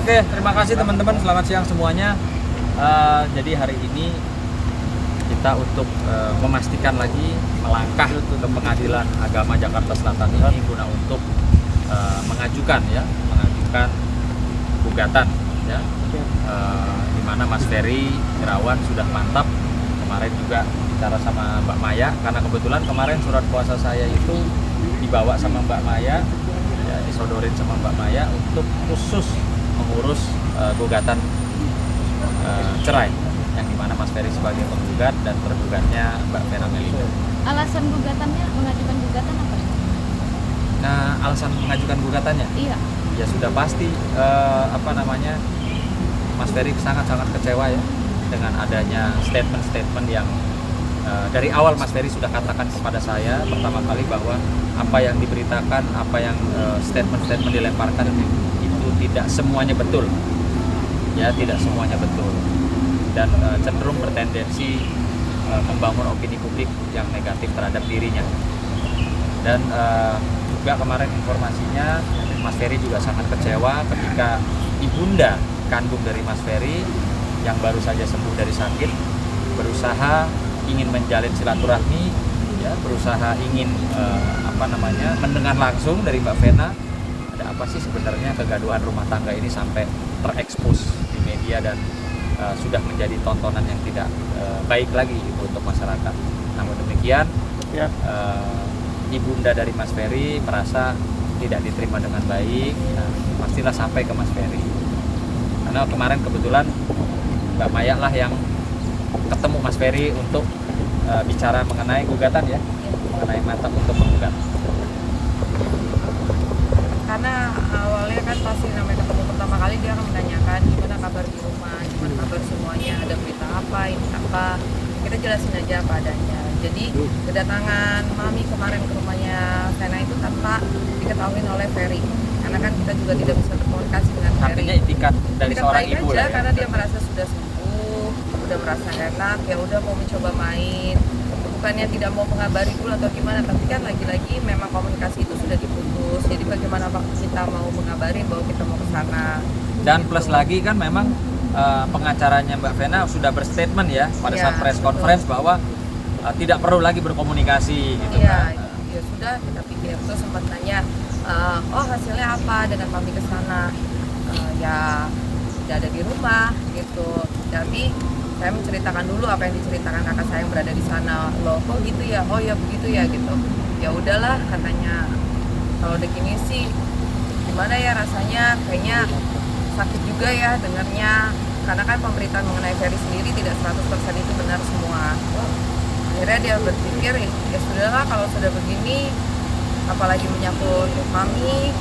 Oke, terima kasih teman-teman. Selamat siang semuanya. Jadi hari ini kita untuk memastikan lagi melangkah ke Pengadilan Agama Jakarta Selatan ini guna untuk mengajukan gugatan ya. Di mana Mas Ferry Irawan sudah mantap kemarin juga bicara sama Mbak Maya, karena kebetulan kemarin surat kuasa saya itu dibawa sama Mbak Maya, ya, disodorin sama Mbak Maya untuk khusus mengurus gugatan cerai yang dimana Mas Ferry sebagai penggugat dan tergugatnya Mbak Vena Melinda. Alasan gugatannya, mengajukan gugatan apa? Nah, alasan mengajukan gugatannya? Iya. Ya sudah pasti Mas Ferry sangat-sangat kecewa ya dengan adanya statement-statement yang dari awal Mas Ferry sudah katakan kepada saya pertama kali bahwa apa yang diberitakan, apa yang statement-statement dilemparkan itu tidak semuanya betul. Ya, tidak semuanya betul. Dan cenderung bertendensi membangun opini publik yang negatif terhadap dirinya. Dan juga kemarin informasinya Mas Ferry juga sangat kecewa ketika ibunda kandung dari Mas Ferry yang baru saja sembuh dari sakit berusaha ingin menjalin silaturahmi, ya, berusaha ingin mendengar langsung dari Mbak Vena ada apa sih sebenarnya kegaduhan rumah tangga ini sampai terekspos di media dan sudah menjadi tontonan yang tidak baik lagi gitu untuk masyarakat. Namun demikian ya, ibunda dari Mas Ferry merasa tidak diterima dengan baik. Nah, pastilah sampai ke Mas Ferry. Karena kemarin kebetulan Mbak Maya lah yang ketemu Mas Ferry untuk bicara mengenai gugatan ya, mengenai mantap untuk menggugat. Karena awalnya kan pasti namanya ketemu pertama kali dia akan menanyakan gimana kabar di rumah, gimana kabar semuanya, ada berita apa, ini apa, kita jelasin aja apa adanya. Jadi kedatangan Mami kemarin ke rumahnya Vena itu tanpa diketahui oleh Ferry, karena kan kita juga tidak bisa berkomunikasi dengan Ferry. Artinya itikat dari seorang ibu aja, lah ya. karena dia merasa sudah sembuh, udah merasa enak, ya udah mau mencoba main. Bukannya tidak mau mengabari dulu atau gimana, tapi kan lagi-lagi memang komunikasi itu sudah diputus. Jadi bagaimana kita mau mengabari bahwa kita mau ke sana. Dan gitu. plus lagi kan memang pengacaranya Mbak Vena sudah berstatement ya pada saat press conference bahwa tidak perlu lagi berkomunikasi gitu kan. Ya sudah, kita pikir tuh sempat nanya, oh hasilnya apa dengan Mami ke sana? Ya tidak ada di rumah gitu. Tapi saya menceritakan dulu apa yang diceritakan kakak saya yang berada di sana. Loh, kok gitu ya? Oh ya begitu ya gitu. Ya udahlah katanya. Kalau udah gini sih gimana ya rasanya, kayaknya sakit juga ya dengarnya. Karena kan pemberitaan mengenai Ferry sendiri tidak 100% itu benar semua. Akhirnya dia berpikir, ya sudahlah kalau sudah begini, apalagi menyangkut Mami,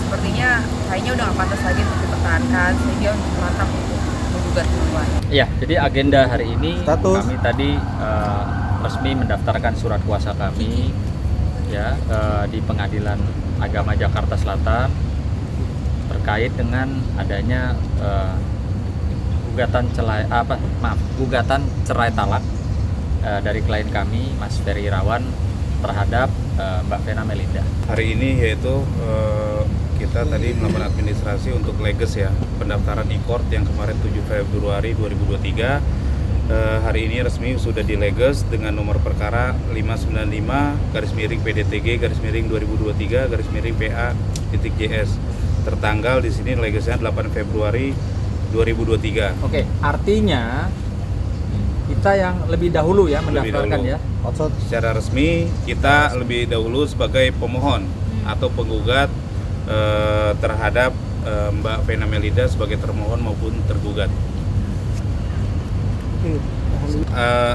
sepertinya kayaknya udah gak pantas lagi untuk dipertahankan. Jadi dia mantap untuk menggugat duluan. Iya, jadi agenda hari ini Status. kami tadi resmi mendaftarkan surat kuasa kami ya di Pengadilan Agama Jakarta Selatan terkait dengan adanya gugatan cerai talak dari klien kami Mas Ferry Irawan terhadap Mbak Vena Melinda. Hari ini yaitu kita tadi melakukan administrasi untuk leges ya, pendaftaran e-court yang kemarin 7 Februari 2023. Hari ini resmi sudah dileges dengan nomor perkara 595/2023/2023/PA.JS. Tertanggal di sini legesnya 8 Februari 2023. Oke, artinya kita yang lebih dahulu ya mendaftarkan ya. Secara resmi kita lebih dahulu sebagai pemohon atau penggugat terhadap Mbak Vena Melinda sebagai termohon maupun tergugat.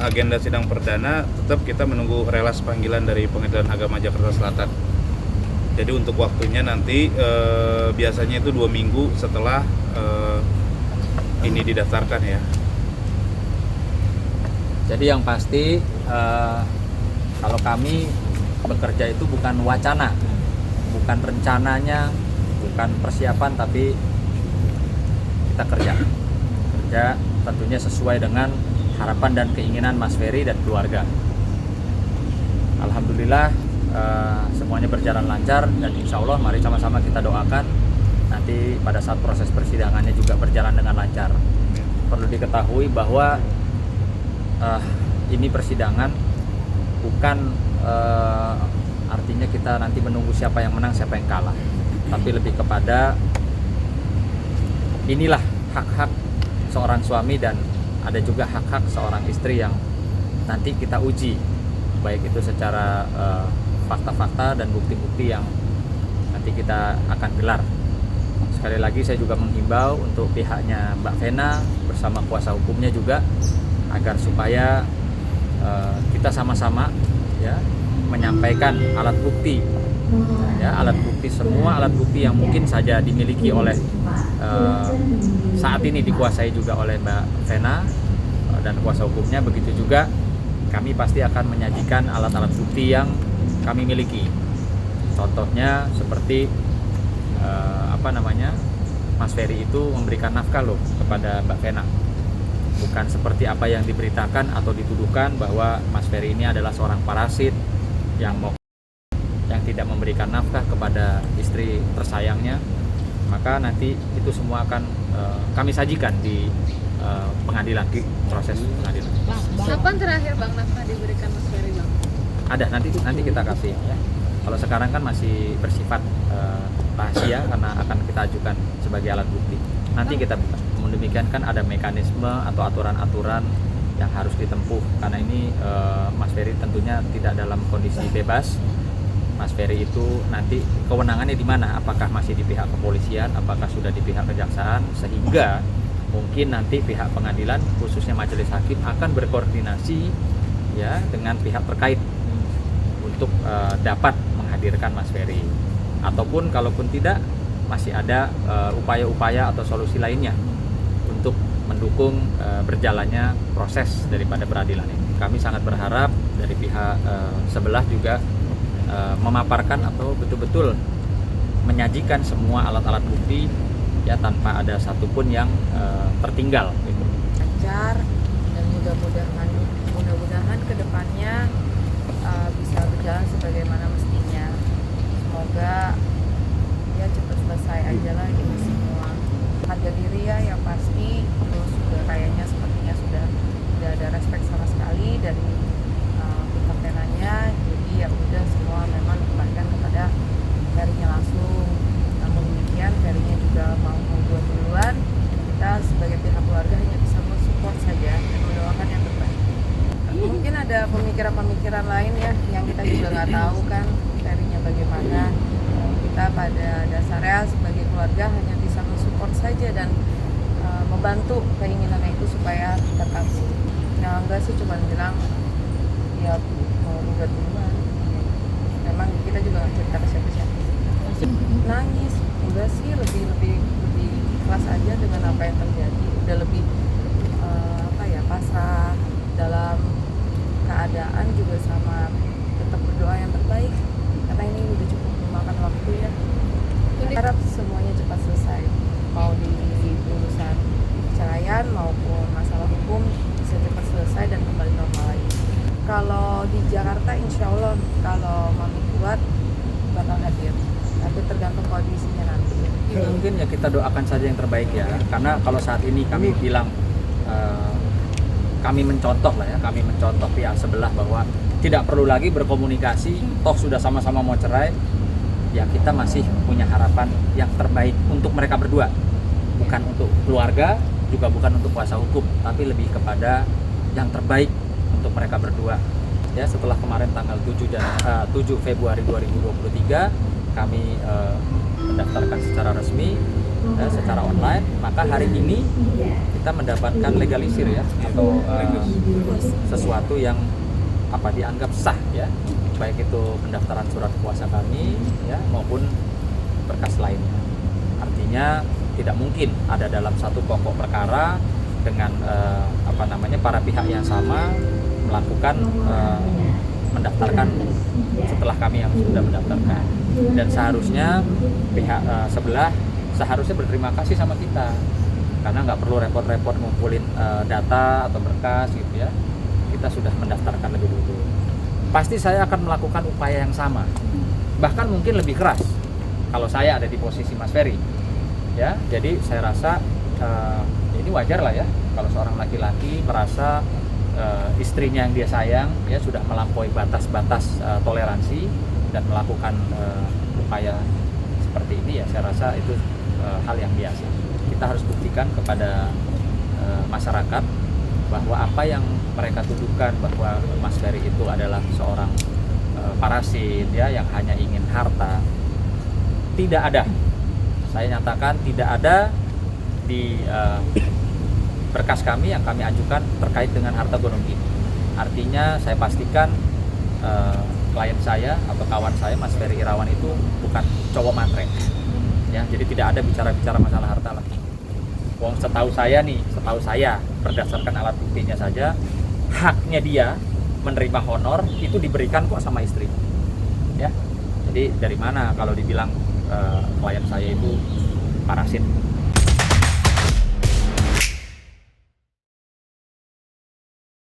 Agenda sidang perdana tetap kita menunggu relas panggilan dari Pengadilan Agama Jakarta Selatan. Jadi untuk waktunya nanti biasanya itu 2 minggu setelah ini didaftarkan ya. Jadi yang pasti kalau kami bekerja itu bukan wacana, bukan rencananya, bukan persiapan, tapi kita kerja tentunya sesuai dengan harapan dan keinginan Mas Ferry dan keluarga. Alhamdulillah semuanya berjalan lancar dan insya Allah mari sama-sama kita doakan nanti pada saat proses persidangannya juga berjalan dengan lancar. Perlu diketahui bahwa ini persidangan bukan artinya kita nanti menunggu siapa yang menang, siapa yang kalah, tapi lebih kepada inilah hak-hak seorang suami dan ada juga hak-hak seorang istri yang nanti kita uji, baik itu secara fakta-fakta dan bukti-bukti yang nanti kita akan gelar. Sekali lagi saya juga menghimbau untuk pihaknya Mbak Vena bersama kuasa hukumnya juga agar supaya kita sama-sama ya menyampaikan alat bukti, ya semua alat bukti yang mungkin saja dimiliki oleh saat ini dikuasai juga oleh Mbak Vena dan kuasa hukumnya. Begitu juga kami pasti akan menyajikan alat-alat bukti yang kami miliki. Contohnya seperti Mas Ferry itu memberikan nafkah loh kepada Mbak Vena. Bukan seperti apa yang diberitakan atau dituduhkan bahwa Mas Ferry ini adalah seorang parasit yang tidak memberikan nafkah kepada istri tersayangnya. Maka nanti itu semua akan kami sajikan di pengadilan, di proses pengadilan. Kapan terakhir Bang nafkah diberikan Mas Ferry, Bang? Ada, nanti kita kasih ya. Kalau sekarang kan masih bersifat rahasia karena akan kita ajukan sebagai alat bukti. Nanti kita buka. Namun demikian kan ada mekanisme atau aturan-aturan yang harus ditempuh karena ini Mas Ferry tentunya tidak dalam kondisi bebas. Mas Ferry itu nanti kewenangannya di mana? Apakah masih di pihak kepolisian? Apakah sudah di pihak kejaksaan? Sehingga mungkin nanti pihak pengadilan khususnya majelis hakim akan berkoordinasi ya dengan pihak terkait untuk dapat menghadirkan Mas Ferry. Ataupun kalaupun tidak, masih ada upaya-upaya atau solusi lainnya untuk mendukung berjalannya proses daripada peradilan ini. Kami sangat berharap dari pihak sebelah juga memaparkan atau betul-betul menyajikan semua alat-alat bukti ya tanpa ada satupun yang tertinggal gitu. Lancar dan mudah-mudahan kedepannya bisa berjalan sebagaimana mestinya. Semoga ya cepat selesai aja lah ini semua. Harga diri ya yang pasti, terus juga kayaknya sepertinya sudah ada respect sama sekali dari pihak Venanya. Jadi ya udah semua memang dikembalikan kepada Ferry-nya langsung. Namun demikian Ferry-nya juga mau membuat duluan. Kita sebagai pihak keluarga hanya bisa mensupport saja dan mendoakan yang terbaik. Mungkin ada pemikiran-pemikiran lain ya yang kita juga nggak tahu kan Ferry-nya bagaimana. Kita pada dasarnya sebagai keluarga hanya bisa mensupport saja dan membantu keinginannya itu supaya terkabul. Yang enggak sih cuma bilang ya mau gugat duluan. Memang kita juga nggak cerita ke siapa-siapa. Nangis, enggak sih lebih ikhlas aja dengan apa yang terjadi. Udah lebih pasrah dalam keadaan juga sama tetap berdoa yang terbaik karena ini udah cukup memakan waktu ya. Harap semuanya cepat selesai, mau di urusan perceraian maupun masalah hukum bisa cepat selesai dan kembali normal lagi. Kalau di Jakarta insya Allah kalau Mami kuat bakal hadir, tapi tergantung kondisinya nanti. Mungkin ya kita doakan saja yang terbaik ya, karena kalau saat ini kami bilang kami mencontoh pihak sebelah bahwa tidak perlu lagi berkomunikasi, toh sudah sama-sama mau cerai, ya kita masih punya harapan yang terbaik untuk mereka berdua, bukan untuk keluarga, juga bukan untuk kuasa hukum, tapi lebih kepada yang terbaik untuk mereka berdua. Ya setelah kemarin tanggal 7 Februari 2023 kami mendaftarkan secara resmi secara online, maka hari ini kita mendapatkan legalisir ya atau sesuatu yang dianggap sah ya, baik itu pendaftaran surat kuasa kami ya maupun berkas lainnya. Artinya tidak mungkin ada dalam satu pokok perkara dengan para pihak yang sama melakukan mendaftarkan setelah kami yang sudah mendaftarkan, dan seharusnya pihak sebelah seharusnya berterima kasih sama kita karena nggak perlu repot-repot ngumpulin data atau berkas gitu ya. Kita sudah mendaftarkan lebih dulu. Pasti saya akan melakukan upaya yang sama, bahkan mungkin lebih keras kalau saya ada di posisi Mas Ferry ya. Jadi saya rasa ini wajar lah ya kalau seorang laki-laki merasa istrinya yang dia sayang ya sudah melampaui batas-batas toleransi dan melakukan upaya seperti ini, ya saya rasa itu hal yang biasa. Kita harus buktikan kepada masyarakat bahwa apa yang mereka tuduhkan bahwa Mas Ferry itu adalah seorang parasit ya yang hanya ingin harta, tidak ada. Saya nyatakan tidak ada di berkas kami yang kami ajukan terkait dengan harta gonung ini. Artinya saya pastikan klien saya atau kawan saya Mas Ferry Irawan itu bukan cowok matre ya, jadi tidak ada bicara-bicara masalah harta lagi. Wong setahu saya berdasarkan alat buktinya saja, haknya dia menerima honor itu diberikan kok sama istri ya. Jadi dari mana kalau dibilang klien saya itu parasit?